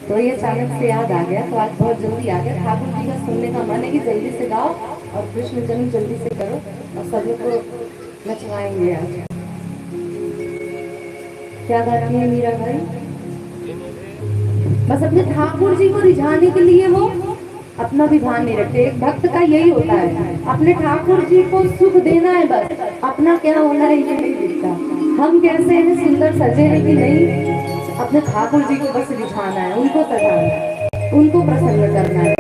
तो ये अचानक से याद आ गया, तो आज बहुत जल्दी आ गया। ठाकुर जी का सुनने का मन है कि जल्दी से गाओ और कृष्ण जन्म जल्दी से करो और सभी को नचवाएंगे आज। क्या गाती है मीरा भाई? बस अपने ठाकुर जी को रिझाने के लिए वो अपना भी भान नहीं रखते। एक भक्त का यही होता है, अपने ठाकुर जी को सुख देना है, बस अपना क्या होना है ये नहीं दिखता। हम कैसे हैं, सुंदर सजे हैं कि नहीं, अपने ठाकुर जी को बस रिझाना है, उनको सजाना है, उनको प्रसन्न करना है।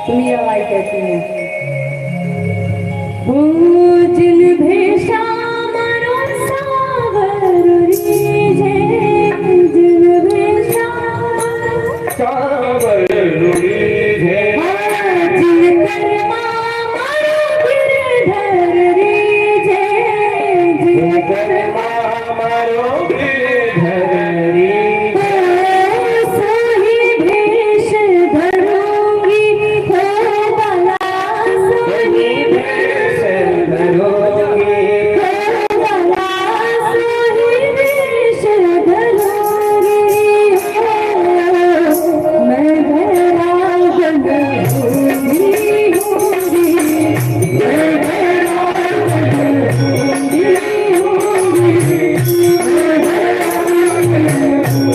तो मीरा बाई कहती है, जिन भेषा मारो सावर रीझे, जिन भेषा सावर रीझे, जिन कर्मा मारो गिरधर रीझे, जिन कर्मा मारो गिरधर रीझे, सोही भेष धरूंगी हो भला, सोही भेष धरूंगी हो भला, सोही भेष धरूंगी हो, मैं वैरागन होंगी होंगी, मैं वैरागन होंगी होंगी,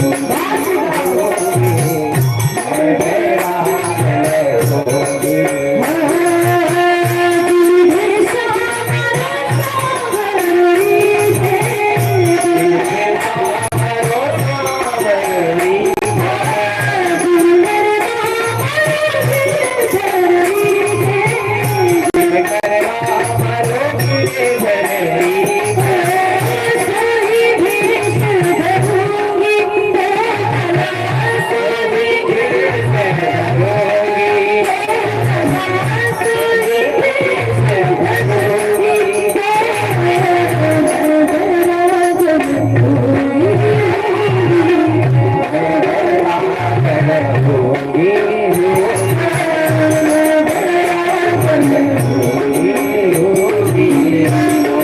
मैं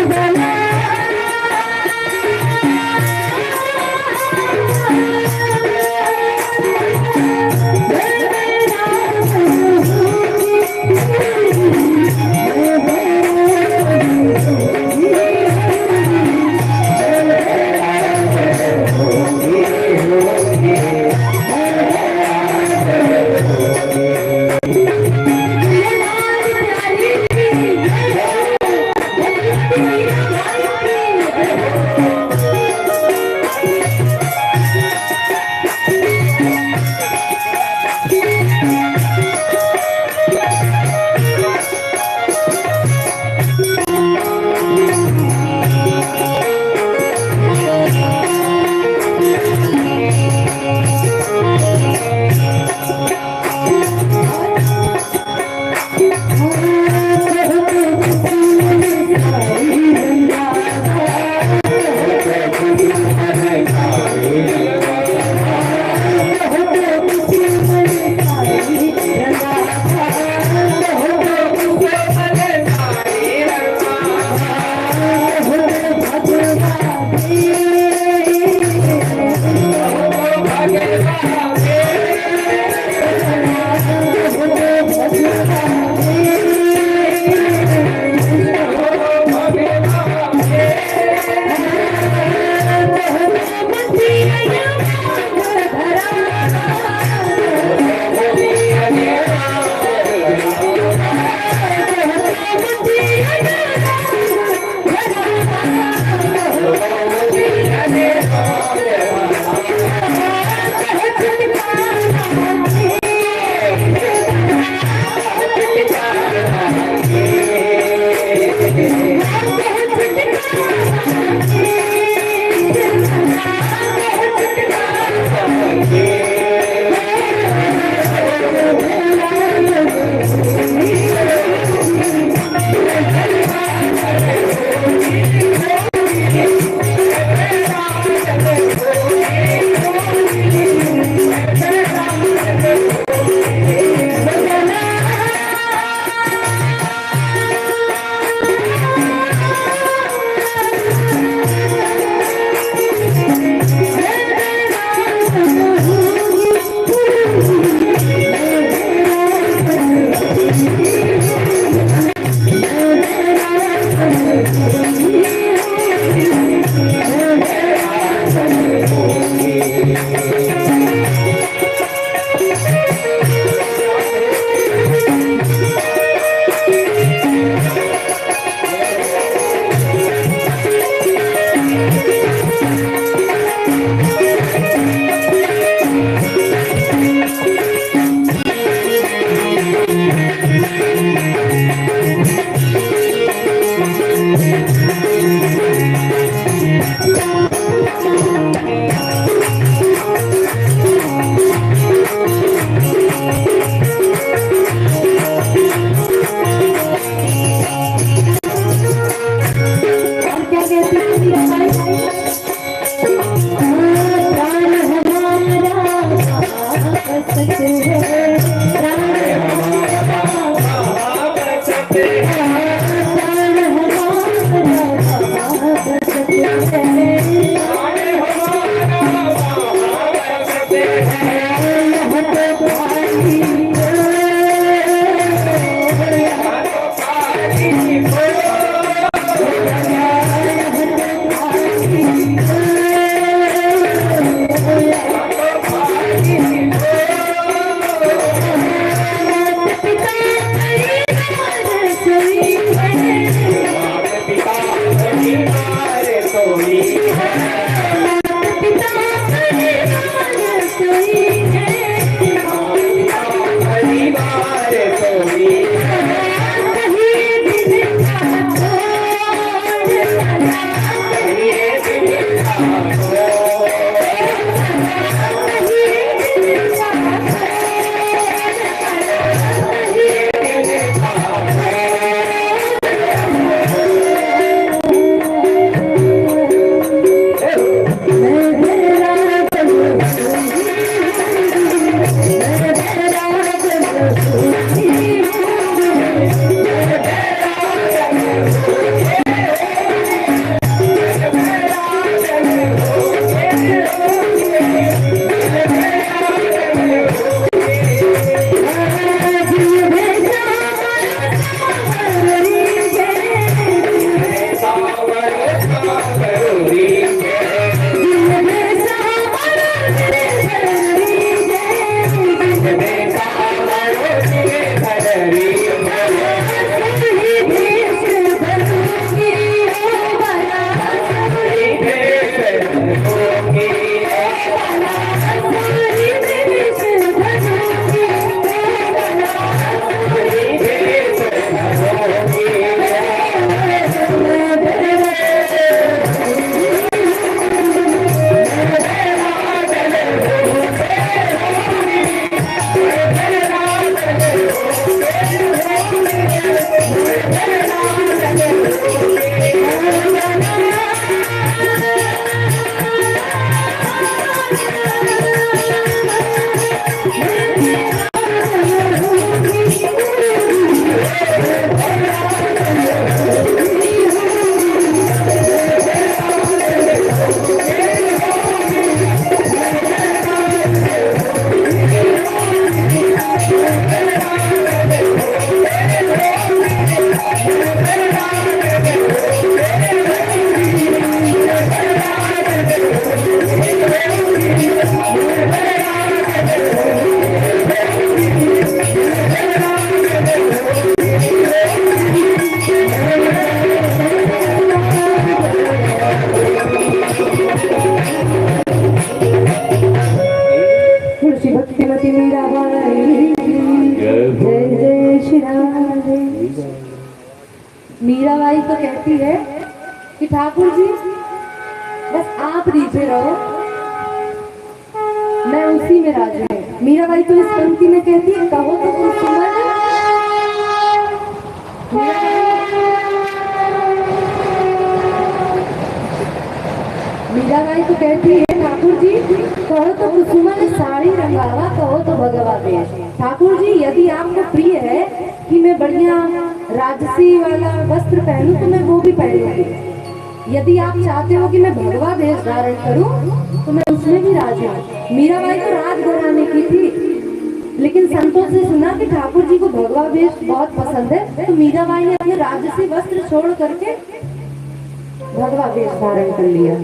वैरागन मीराबाई तो कहती है कि ठाकुर जी बस आप रीझे रहो, मैं उसी में राजी हूँ। मीराबाई तो इस पंक्ति में कहती है, कहो तो कुसुमन। मीराबाई तो कहती है ठाकुर जी कहो तो कुसुमन साड़ी रंगावा, कहो तो भगवा देश। ठाकुर जी यदि आपको प्रिय है कि मैं बढ़िया राजसी वाला वस्त्र पहनूं तो मैं वो भी पहनूंगी। यदि आप चाहते हो कि मैं भगवा देश धारण करूं तो मैं उसमें भी राजी हूँ। मीराबाई तो राजघराने की थी, लेकिन संतों से सुना कि ठाकुर जी को भगवा वेश बहुत पसंद है, तो मीराबाई ने अपने राजसी वस्त्र छोड़ करके भगवा वेश धारण कर लिया।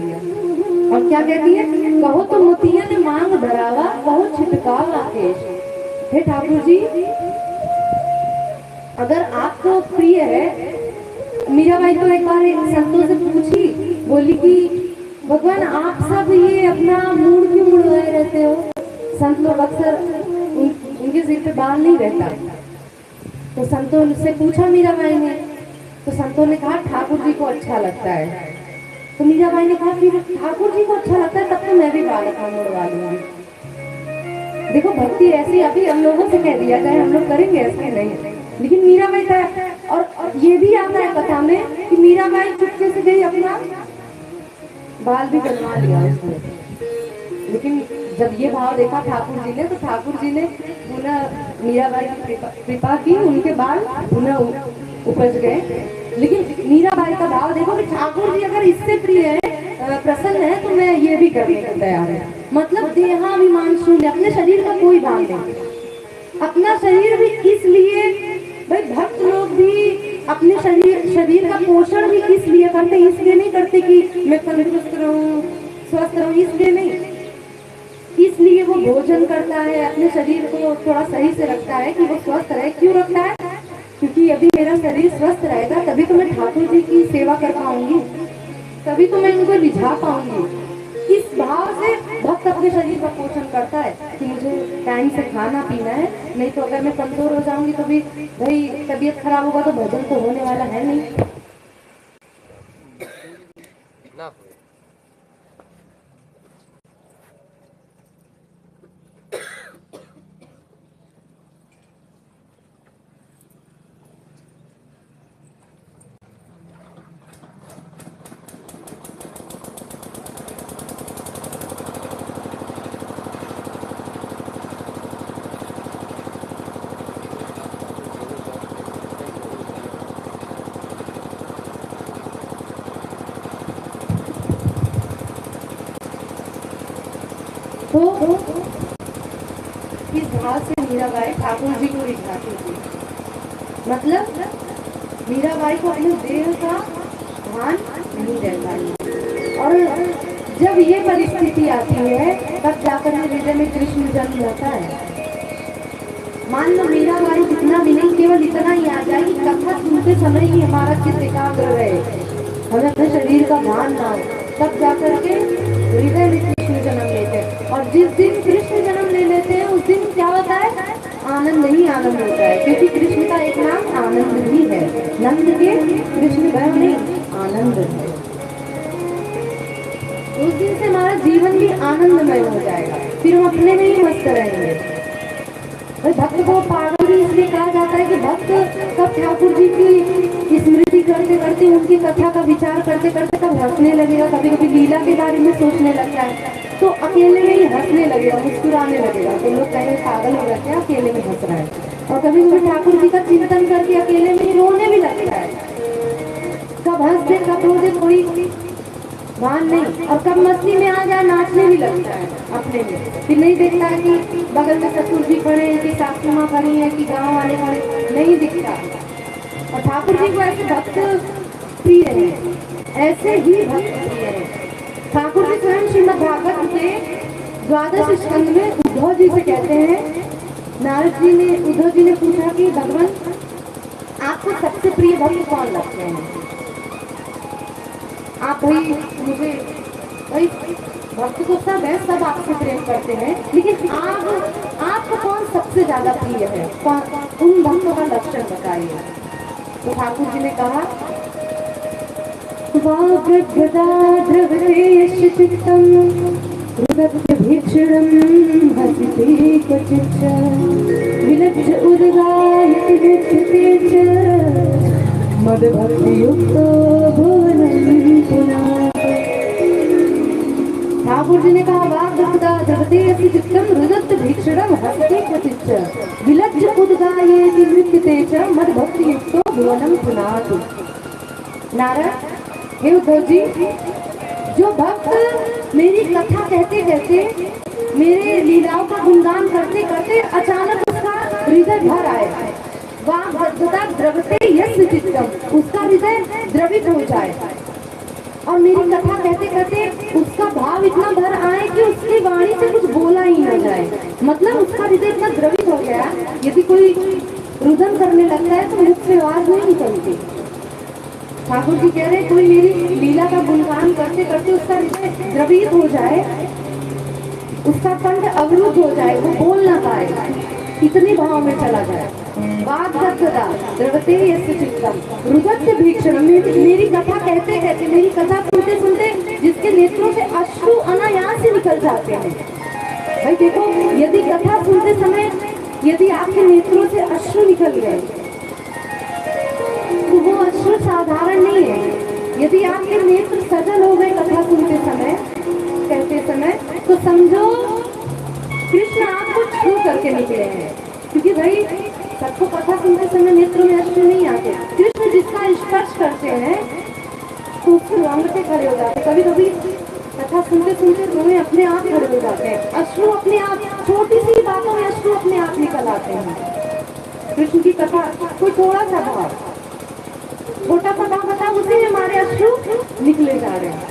और क्या कहती है, कहो तो मोतियन मांग धरावा, कहो छिटकावा केश। हे ठाकुर जी अगर आपको प्रिय है, मीराबाई तो एक बार संतों से पूछी, बोली कि भगवान आप सब ये अपना मूड क्यों मुड़वाए रहते हो? संत लोग अक्सर उनके सिर पे बाल नहीं रहता। तो संतों से पूछा मीराबाई ने, तो संतों ने कहा ठाकुर जी को अच्छा लगता है। तो मीराबाई ने कहा कि ठाकुर जी को अच्छा लगता है तब तो मैं भी बाल अपना मुड़वा लूंगी। देखो भक्ति ऐसी, अभी हम लोगों से कह दिया जाए हम लोग करेंगे ऐसे नहीं, लेकिन मीराबाई का और ये भी आता है कथा में कि मीराबाई चुपके से गई अपना बाल भी बनवा लिया उसने। लेकिन जब ये भाव देखा ठाकुर जी ने, तो ठाकुर जी ने पुनः मीराबाई की कृपा की, उनके बाल पुनः उपज गए। लेकिन मीराबाई का भाव देखो कि ठाकुर जी अगर इससे प्रिय है, प्रसन्न है, तो मैं ये भी करने को तैयार है। मतलब देहाभिमान शून्य, अपने शरीर का कोई भाव नहीं। अपना शरीर भी इसलिए, भाई भक्त लोग भी अपने शरीर का पोषण भी किस लिए करते, इसलिए नहीं करते कि मैं तंदुरुस्त रहूं, स्वस्थ रहूं, इसलिए नहीं। इसलिए वो भोजन करता है, अपने शरीर को थोड़ा सही से रखता है कि वो स्वस्थ रहे। क्यों रखता है? क्योंकि यदि मेरा शरीर स्वस्थ रहेगा तभी तो मैं ठाकुर जी की सेवा कर पाऊंगी, तभी तो मैं इनको रिझा पाऊंगी। इस भाव से भक्त अपने शरीर का पोषण करता है कि मुझे टाइम से खाना पीना है, नहीं तो अगर मैं कमजोर हो जाऊंगी तो भी भाई तबीयत खराब होगा तो भोजन तो होने वाला है नहीं। तो इस भाव से मीराबाई ठाकुर जी को रिझाती थी। मतलब मीराबाई को अपने देह का भान नहीं रहता है। और जब ये परिस्थिति आती है तब जाकर हृदय में कृष्ण जन्म होता है। मान लो मीराबाई जितना भी नहीं, केवल इतना ही आ जाए कि कथा सुनते समय ही हमारा चित्त एकाग्र रहे, हमें अपने शरीर का भान ना हो, तब जाकर के हृदय में कृष्ण जन्म लेते हैं। और जिस दिन कृष्ण जन्म ले लेते हैं उस दिन क्या होता है? आनंद ही आनंद होता है, क्योंकि कृष्ण का एक नाम आनंद भी है। नंद के कृष्ण भय नहीं, आनंद है। उस दिन से हमारा जीवन भी आनंदमय हो जाएगा, फिर हम अपने में ही मस्त रहेंगे। भक्त को पागल भी इसलिए कहा जाता है कि भक्त कब ठाकुर जी की स्मृति करते करते, उनकी कथा का विचार करते करते कब हंसने लगेगा, कभी कभी लीला के बारे में सोचने लगता है तो अकेले में ही हंसने लगेगा, मुस्कुराने लगेगा। तो लोग कहेंगे पागल हो जाते हैं, अकेले में हंस रहा है। और कभी कभी ठाकुर जी का चिंतन करके अकेले में ही रोने भी लगता है। कब हंस दे कब रो दे कोई भान नहीं, और कब मस्ती में आ जाए नाचने भी लगता है अपने में। फिर नहीं देखता है कि बगल में ससुर जी खड़े हैं, कि सासू माँ खड़ी है, कि गाँव वाले खड़े, नहीं दिखता। और ठाकुर जी को ऐसे भक्त प्रिय है, ऐसे ही भक्त प्रिय है। ठाकुर जी स्वयं श्रीमद् भागवत द्वादश स्कंद में उद्धव जी से कहते हैं, नारद जी ने उद्धव जी ने पूछा कि भगवान आपको सबसे प्रिय भक्त कौन लगते हैं? आप भाई मुझे भाई भक्त तो सब है, सब आपसे प्रेम करते हैं, लेकिन आपको कौन सबसे ज्यादा प्रिय है? उन भक्तों का लक्षण बताइए। तो ठाकुर जी ने कहा, ठाकुर जी ने कहा, नारद, हे उद्धव जी, जो भक्त मेरी कथा कहते कहते, मेरे लीलाओं का गुणगान करते करते अचानक उसका हृदय भर आए, द्रवते यस्य चित्तम, उसका हृदय द्रवित हो जाए, और मेरी कथा कहते कहते उसका भाव इतना भर आए कि उसकी वाणी से कुछ बोला ही न जाए, मतलब उसका हृदय इतना द्रवित हो गया, यदि कोई रुदन करने लगता है तो मुख से आवाज नहीं निकलती। ठाकुर जी कह रहे, कोई मेरी लीला का गुणगान करते करते उसका हृदय द्रवित हो जाए, उसका कंठ अवरुद्ध हो जाए, वो बोल ना पाए, इतने भाव में चला जाए। द्रवते यस्य चित्तम रुदत्य भीक्षणम, मेरी कथा कहते कहते, मेरी कथा सुनते सुनते जिसके नेत्रों से अश्रु अनायास से निकल जाते हैं। भाई देखो, यदि कथा सुनते समय यदि आपके नेत्रों से अश्रु निकल गए तो वो अश्रु साधारण नहीं है। यदि आपके नेत्र सजल हो गए कथा सुनते समय, कहते समय, तो समझो कृष्ण आपको छू करके निकले हैं, क्योंकि भाई सबको कथा सुनते समय नेत्रों में अश्रु नहीं आते। कृष्ण जिसका स्पर्श करते हैं तो उसके रोंगटे खड़े हो जाते, कभी कभी कथा सुनते सुनते रोए अपने आप खड़े हो जाते हैं, अश्रु अपने आप, छोटी सी बातों में अश्रु अपने आप निकल आते हैं। कृष्ण की कथा, कोई थोड़ा सा भाव, छोटा सा भाव बता, उसी में हमारे अश्रु निकले जा रहे हैं।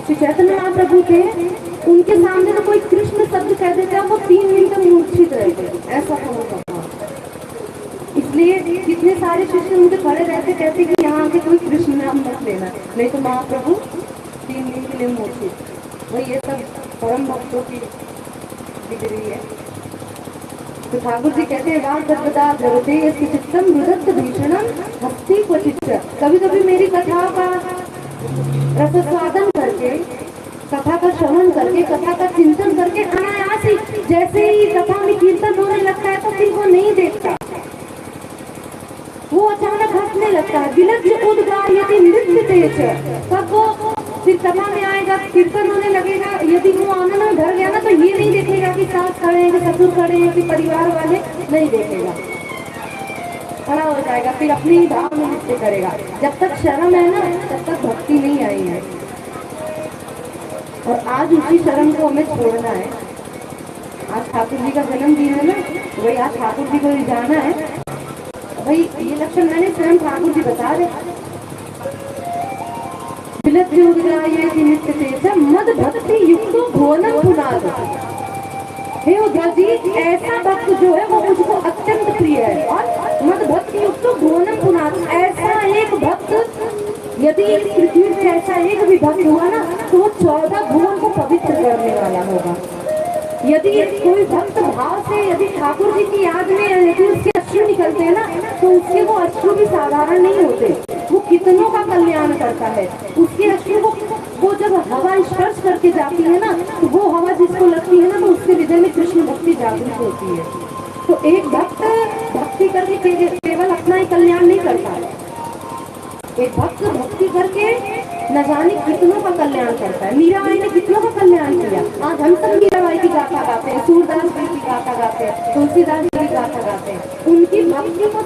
श्री चैतन्य महाप्रभु थे, उनके सामने तो कोई कृष्ण शब्द कह देता, वो 3 मिनट तक मूर्छित रहते, ऐसा होता था। इसलिए कितने सारे शिष्य उनके खड़े रहते, कहते कि यहाँ आके कोई कृष्ण नाम मत लेना, नहीं तो महाप्रभु 3 दिन के लिए मूर्छित। वही ये सब परम भक्तों की डिग्री है। तो ठाकुर जी कहते हैं, वाह सर्वदा द्रवते यस्य चित्तम रुदत्त भीषणम हस्ति क्वचित्। कभी कभी मेरी कथा का रसस्वादन करके, कथा का श्रवण करके, कथा का चिंतन करके अनायास ही, जैसे ही कथा में कीर्तन होने लगता है तो फिर वो नहीं देखता, वो अचानक हंसने लगता है। विलज्ज उद्गायति नृत्य तेज, तब वो फिर कथा में आएगा, कीर्तन होने लगेगा, यदि वो आनंद में भर गया ना तो ये नहीं देखेगा कि सास खड़े हैं, कि ससुर खड़े हैं, कि परिवार वाले, नहीं देखेगा, खड़ा हो जाएगा, फिर अपने ही भाव में नृत्य करेगा। जब तक शर्म है ना तब तक भक्ति नहीं आई है, और आज उसी शर्म को हमें छोड़ना है। आज ठाकुर जी का जन्मदिन है ना, वही आज ठाकुर जी को जाना है। भाई ये लक्षण मैंने स्वयं ठाकुर जी बता रहे, मद भक्ति युक्तो भुवनम पुनाद। हे उद्धव जी, ऐसा भक्त जो है वो मुझको अत्यंत प्रिय है, और मद भक्ति युक्तो भुवनम पुनाद, ऐसा एक भक्त यदि इस पृथ्वी में ऐसा एक भी भक्त हुआ ना तो वो 14 भुवन को पवित्र करने वाला होगा। यदि कोई भक्त भाव से यदि ठाकुर जी की याद में यदि उसके अश्रु निकलते हैं ना तो उसके वो अश्रु भी साधारण नहीं होते, वो कितनों का कल्याण करता है। उसके अश्रु को वो जब हवा स्पर्श करके जाती है ना तो वो हवा जिसको लगती है ना तो उसके हृदय में कृष्ण भक्ति जागृत होती है। तो एक भक्त भक्ति करके केवल अपना ही कल्याण नहीं करता, एक भक्त भक्ति करके न जाने कितनों का कल्याण करता है। मीराबाई ने कितनों का कल्याण किया। आज हम सब मीराबाई की गाथा गाते हैं, सूरदास जी की गाथा गाते हैं, तुलसीदास जी की गाथा गाते हैं। उनकी भक्ति को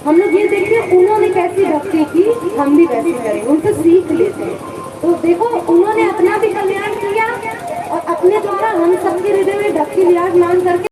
हम लोग ये देखिए उन्होंने कैसी भक्ति की, हम भी वैसी करें, उनसे सीख लेते हैं। तो देखो उन्होंने अपना भी कल्याण किया और अपने द्वारा हम सबके हृदय में भक्ति विराजमान करके